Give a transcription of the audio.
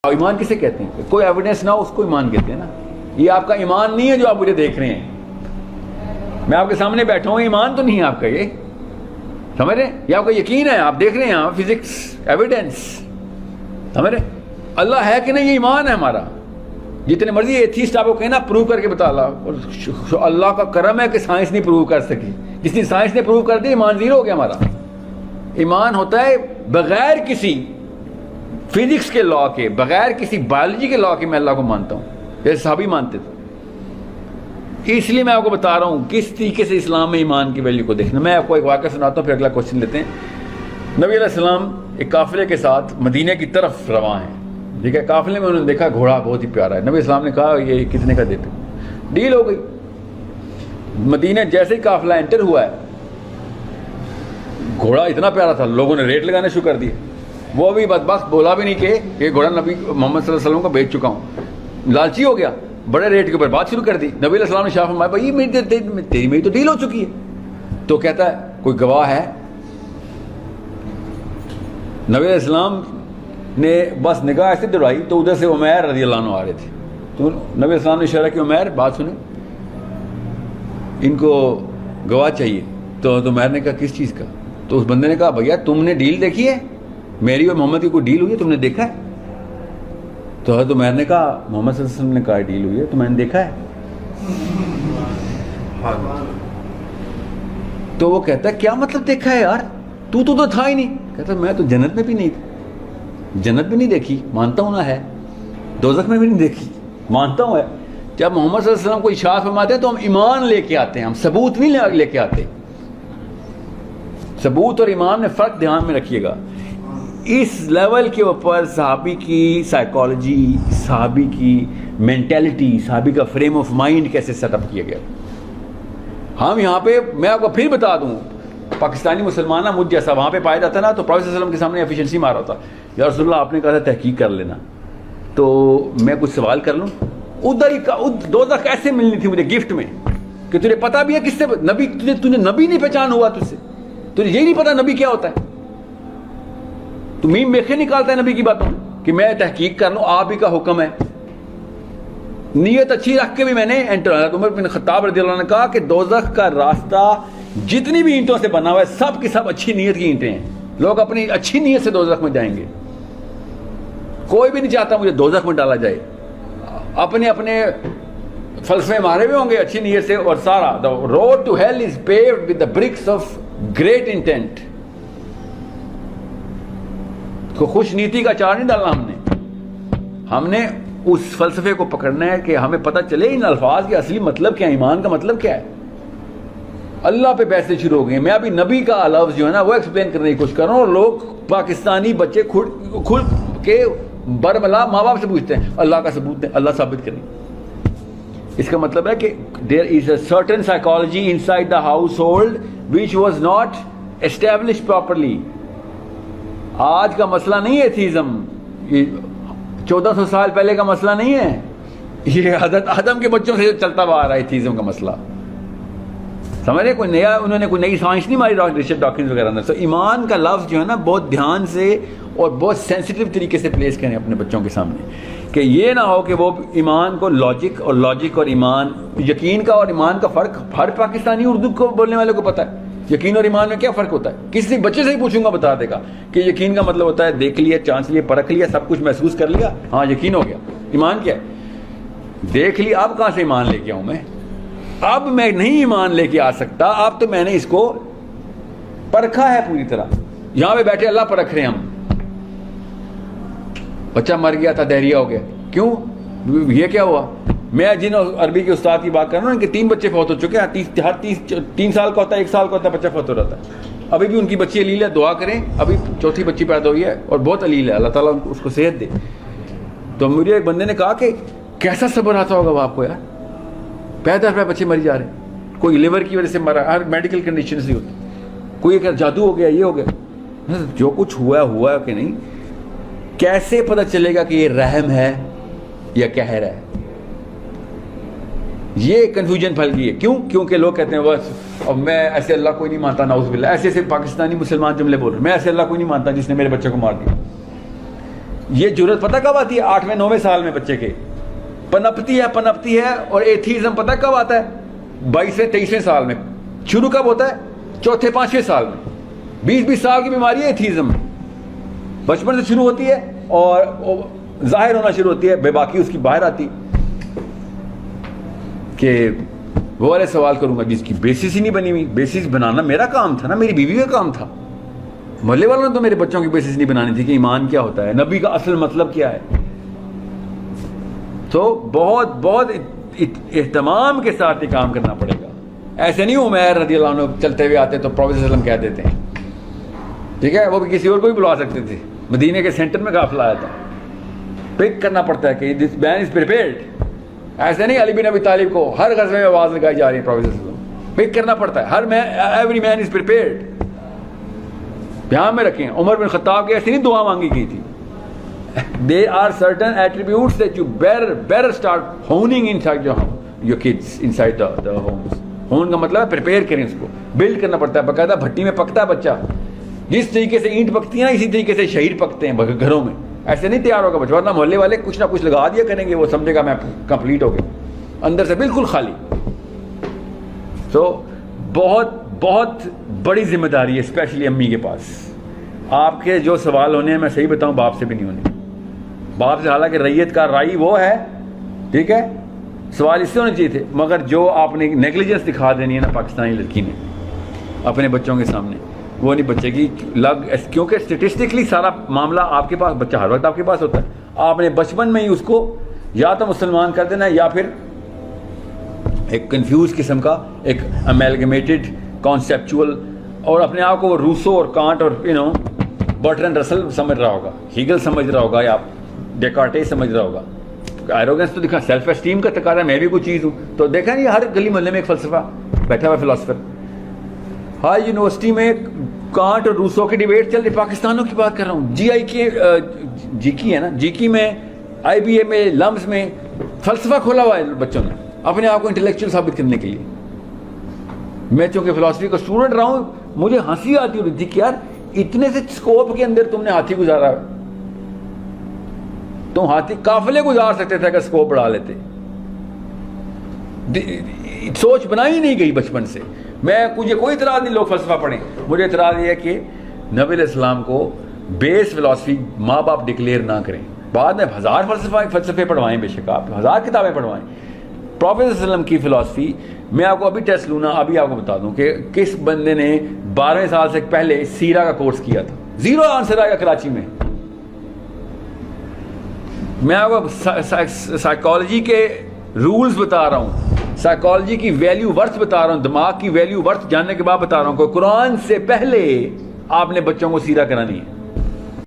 اور ایمان کسے کہتے ہیں؟ کوئی ایویڈنس نہ ہو اس کو ایمان کہتے ہیں نا. یہ آپ کا ایمان نہیں ہے جو آپ مجھے دیکھ رہے ہیں. میں آپ کے سامنے بیٹھا ہوں, ایمان تو نہیں ہے آپ کا, یہ سمجھ رہے ہیں؟ یہ آپ کا یقین ہے, آپ دیکھ رہے ہیں یہاں فزکس ایویڈنس, سمجھ رہے ہیں؟ اللہ ہے کہ نہیں, یہ ایمان ہے ہمارا. جتنے مرضی ایتھیسٹ آپ کو کہنا پروو کر کے بتا, اللہ کا کرم ہے کہ سائنس نہیں پروو کر سکی. جس دن سائنس نے پروو کر دی ایمان زیرو ہو گیا ہمارا. ایمان ہوتا ہے بغیر کسی فزکس کے لا کے, بغیر کسی بایولوجی کے لا کے میں اللہ کو مانتا ہوں, جیسے صحابی مانتے تھے. اس لیے میں آپ کو بتا رہا ہوں کس طریقے سے اسلام میں ایمان کی ویلیو کو دیکھنا. میں آپ کو ایک واقعہ سناتا ہوں, پھر اگلا کوشچن لیتے ہیں. نبی علیہ السلام ایک قافلے کے ساتھ مدینے کی طرف رواں ہیں, ٹھیک ہے. قافلے میں انہوں نے دیکھا گھوڑا بہت ہی پیارا ہے. نبی السلام نے کہا یہ کتنے کا دیتے؟ ڈیل ہو گئی. مدینہ جیسے ہی قافلہ انٹر ہوا ہے, گھوڑا اتنا پیارا تھا, لوگوں نے ریٹ لگانے شروع کر دیے. وہ بھی بدبخت بولا بھی نہیں کہ یہ گھوڑا نبی محمد صلی اللہ علیہ وسلم کو بیچ چکا ہوں, لالچی ہو گیا, بڑے ریٹ کے اوپر بات شروع کر دی. نبی علیہ السلام نے شاہ فرمایا بھائی میری تو ڈیل ہو چکی ہے. تو کہتا ہے کوئی گواہ ہے؟ نبی علیہ السلام نے بس نگاہ ایسے دوڑائی تو ادھر سے عمیر رضی اللہ عنہ آ رہے تھے. تو نبی علیہ السلام نے اشارہ کیا, عمیر بات سنیں, ان کو گواہ چاہیے. تو عمیر نے کہا کس چیز کا؟ تو اس بندے نے کہا بھیا تم نے ڈیل دیکھی ہے, میری اور محمد کی کوئی ڈیل ہوئی ہے, تم نے دیکھا ہے؟ تو حضرت عمیر نے کہا محمد صلی اللہ علیہ وسلم نے کہا ڈیل ہوئی ہے تو میں نے دیکھا ہے. تو وہ کہتا ہے کیا مطلب دیکھا ہے یار, تو تھا ہی نہیں. کہتا میں تو جنت میں بھی نہیں تھا, جنت بھی نہیں دیکھی, مانتا ہوں نہ ہے, دوزخ میں بھی نہیں دیکھی, مانتا ہوں ہے. جب محمد صلی اللہ علیہ وسلم کو ارشاد فرماتے ہیں تو ہم ایمان لے کے آتے ہیں, ہم ثبوت نہیں لے کے آتے. ثبوت اور ایمان میں فرق دھیان میں رکھیے گا. اس لیول کے اوپر صحابی کی سائیکالوجی, صحابی کی مینٹیلٹی, صحابی کا فریم آف مائنڈ کیسے سیٹ اپ کیا گیا. ہم یہاں پہ, میں آپ کو پھر بتا دوں, پاکستانی مسلمانہ مجھ جیسا وہاں پہ پایا جاتا نا, تو پروفیسر صلی اللہ علیہ وسلم کے سامنے ایفیشنسی مارا ہوتا, یا رسول اللہ آپ نے کہا تھا تحقیق کر لینا, تو میں کچھ سوال کر لوں. ادھر ہی دوزخ ایسے ملنی تھی مجھے گفٹ میں کہ تجھے پتا بھی ہے کس سے نبی, تجھے نبی نہیں پہچان ہوا, تجھ سے تجھے یہی نہیں پتا نبی کیا ہوتا ہے. تو میم میخے نکالتا ہے نبی کی باتوں کہ میں تحقیق کر لوں, آپ ہی کا حکم ہے. نیت اچھی رکھ کے بھی میں نے عمر بن خطاب رضی اللہ عنہ نے کہا کہ دوزخ کا راستہ جتنی بھی اینٹوں سے بنا ہوا ہے سب کی سب اچھی نیت کی اینٹیں ہیں. لوگ اپنی اچھی نیت سے دوزخ میں جائیں گے. کوئی بھی نہیں چاہتا مجھے دوزخ میں ڈالا جائے. اپنے اپنے فلسفے مارے ہوئے ہوں گے اچھی نیت سے, اور سارا the road to hell is paved with the bricks of great intent. کو خوش نیتی کا چار نہیں ڈالنا ہم نے اس فلسفے کو پکڑنا ہے کہ ہمیں پتہ چلے ان الفاظ کے اصلی مطلب کیا ہے, ایمان کا مطلب کیا ہے. اللہ پہ بحثیں شروع ہو گئی ہیں. میں ابھی نبی کا لفظ جو ہے نا وہ ایکسپلین کرنے کی کوشش کر رہا ہوں, اور لوگ پاکستانی بچے کھل کے برملا ماں باپ سے پوچھتے ہیں اللہ کا ثبوت دیں, اللہ ثابت کریں. اس کا مطلب ہے کہ there is a certain psychology inside the household which was not established properly. آج کا مسئلہ نہیں ہے ایتھیزم, یہ 1400 سال پہلے کا مسئلہ نہیں ہے, یہ حضرت آدم کے بچوں سے چلتا ہوا آ رہا ہے ایتھیزم کا مسئلہ. سمجھ رہے, کوئی نیا انہوں نے کوئی نئی سائنس نہیں ماری ریشرچ ڈاکٹرنز وغیرہ اندر. تو ایمان کا لفظ جو ہے نا بہت دھیان سے اور بہت سینسیٹیو طریقے سے پلیس کریں اپنے بچوں کے سامنے, کہ یہ نہ ہو کہ وہ ایمان کو لاجک اور ایمان, یقین کا اور ایمان کا فرق ہر پاکستانی اردو کو بولنے والے کو پتہ ہے. یقین اور ایمان میں کیا فرق ہوتا ہے, کسی بچے سے ہی پوچھوں گا بتا دے گا کہ یقین کا مطلب ہوتا ہے دیکھ لیا, چانچ لیا, پرکھ لیا, سب کچھ محسوس کر لیا, ہاں یقین ہو گیا. ایمان کیا ہے؟ دیکھ لیا, اب کہاں سے ایمان لے کے آؤں میں, اب میں نہیں ایمان لے کے آ سکتا, اب تو میں نے اس کو پرکھا ہے پوری طرح. یہاں پہ بیٹھے اللہ پرکھ رہے ہیں ہم. بچہ مر گیا تھا, دہریہ ہو گیا, کیوں, یہ کیا ہوا. میں جن عربی کے استاد کی بات کر رہا ہوں کہ 3 بچے فوت ہو چکے ہیں, ہر 3 سال کا ہوتا ہے, 1 سال کا ہوتا ہے, بچہ فوت ہو رہتا ہے. ابھی بھی ان کی بچی علیل ہے, دعا کریں, ابھی 4تھی بچی پیدا ہوئی ہے اور بہت علیل ہے, اللہ تعالیٰ اس کو صحت دے. تو مجھے ایک بندے نے کہا کہ کیسا صبر آتا ہوگا وہ آپ کو یار, پیدا پہ بچے مر جا رہے ہیں, کوئی لیور کی وجہ سے مرا, ہر میڈیکل کنڈیشن سے ہوتی, کوئی ایک جادو ہو گیا, یہ ہو گیا. جو کچھ ہوا کہ نہیں, کیسے پتہ چلے گا کہ یہ رحم ہے یا قہر ہے. یہ کنفیوژن پھیل گئی ہے. کیوں؟ کیونکہ لوگ کہتے ہیں بس اب میں ایسے اللہ کوئی نہیں مانتا, نعوذ باللہ, ایسے پاکستانی مسلمان جملے بول رہے ہیں, میں ایسے اللہ کوئی نہیں مانتا جس نے میرے بچے کو مار دیا. یہ جرت پتہ کب آتی ہے؟ 8ویں 9ویں سال میں بچے کے پنپتی ہے. اور ایتھیزم پتہ کب آتا ہے؟ 22ویں 23ویں سال میں. شروع کب ہوتا ہے؟ 4تھے 5ویں سال میں. 20 سال کی بیماری ہے ایتھیزم. بچپن سے شروع ہوتی ہے اور ظاہر ہونا شروع ہوتی ہے، بے باکی اس کی باہر آتی کہ وہ والے سوال کروں گا جس کی بیسس ہی نہیں بنی ہوئی. بیسس بنانا میرا کام تھا نا، میری بیوی کا کام تھا. محلے والوں نے تو میرے بچوں کی بیسس نہیں بنانی تھی کہ ایمان کیا ہوتا ہے، نبی کا اصل مطلب کیا ہے. تو بہت بہت اہتمام کے ساتھ یہ کام کرنا پڑے گا. ایسے نہیں عمیر رضی اللہ عنہ چلتے ہوئے آتے تو پروفیسر صلی اللہ علیہ وسلم کہہ دیتے ہیں، ٹھیک ہے، وہ بھی کسی اور کو بھی بلا سکتے تھے. مدینے کے سینٹر میں قافلہ آیا تھا، پک کرنا پڑتا ہے کہ دس مین از پریپیئرڈ. ایسے نہیں علی بن ابی طالب کو ہر غزوے میں آواز لگائی جا رہی ہے، پروفیسر صلی اللہ علیہ وسلم پک کرنا پڑتا ہے. ہر ایوری مین از پریپیئرڈ. دھیان میں رکھیں، عمر بن خطاب کی ایسی نہیں دعا مانگی گئی تھی. There are certain attributes that you better start honing inside your kids, inside the homes. ہون کا مطلب ہے پریپیئر کریں، اس کو بلڈ کرنا پڑتا ہے. باقاعدہ بھٹی میں پکتا ہے بچہ، جس طریقے سے اینٹ پکتی ہے نا اسی طریقے سے شہیر پکتے ہیں گھروں میں. ایسے نہیں تیار ہوگا بچہ، ورنہ محلے والے کچھ نہ کچھ لگا دیا کریں گے، وہ سمجھے گا میں کمپلیٹ ہو گیا، اندر سے بالکل خالی. تو بہت بہت بڑی ذمہ داری ہے اسپیشلی امی کے پاس. آپ کے جو سوال ہونے ہیں میں صحیح بتاؤں باپ سے بھی نہیں ہونے. باپ سے حالانکہ ریت کا رائی وہ ہے، ٹھیک ہے، سوال اس سے ہونے چاہیے تھے، مگر جو آپ نے نیگلیجنس دکھا دینی ہے نا پاکستانی لڑکی نے اپنے بچوں کے سامنے، وہ نہیں بچے کی کیونکہ اسٹیٹسٹکلی سارا معاملہ آپ کے پاس، بچہ ہر وقت آپ کے پاس ہوتا ہے. آپ نے بچپن میں ہی اس کو یا تو مسلمان کر دینا یا پھر ایک کنفیوز قسم کا ایک امیلگمیٹڈ کانسیپچول، اور اپنے آپ کو وہ روسو اور کانٹ اور برٹرن رسل سمجھ رہا ہوگا، ہیگل سمجھ رہا ہوگا، یا ڈیکارٹے سمجھ رہا ہوگا. ایروگنس تو دکھا، سیلف اسٹیم کا تقاضا میں بھی کوئی چیز ہوں. تو دیکھا نہیں ہر گلی محلے میں ایک فلسفہ بیٹھا ہوا فلاسفر. ہر یونیورسٹی میں کانٹ اور روسو کی ڈیبیٹ چل رہی. پاکستانوں کی بات کر رہا ہوں، جی کی ہے نا، جی کی میں آئی بی اے میں لمز میں فلسفہ کھولا ہوا ہے بچوں نے اپنے آپ کو انٹلیکچوئل ثابت کرنے کے لیے. میں چونکہ فلاسفی کا اسٹوڈنٹ رہا ہوں، مجھے ہنسی آتی ہوتی تھی کہ یار اتنے سے اسکوپ کے اندر تم نے ہاتھی گزارا ہے. تم ہاتھی قافلے گزار سکتے تھے اگر اسکوپ بڑھا لیتے. سوچ بنائی نہیں گئی بچپن سے. مجھے کوئی اعتراض نہیں لوگ فلسفہ پڑھیں، مجھے اعتراض یہ ہے کہ نبی علیہ السلام کو بیس فلاسفی ماں باپ ڈکلیئر نہ کریں. بعد میں 1000 فلسفے پڑھوائیں، بے شک آپ 1000 کتابیں پڑھوائیں. پروفیسر صلی اللہ علیہ وسلم کی فلاسفی میں آپ کو ابھی ٹیسٹ لوں نا، ابھی آپ کو بتا دوں کہ کس بندے نے 12ویں سال سے پہلے سیرہ کا کورس کیا تھا. 0 آنسر آیا کراچی میں. میں آپ کو سائیکالوجی کے رولز بتا رہا ہوں، سائیکالوجی کی ویلیو ورتھ بتا رہا ہوں، دماغ کی ویلیو ورتھ جاننے کے بعد بتا رہا ہوں کہ قرآن سے پہلے آپ نے بچوں کو سیرہ کرانی ہے.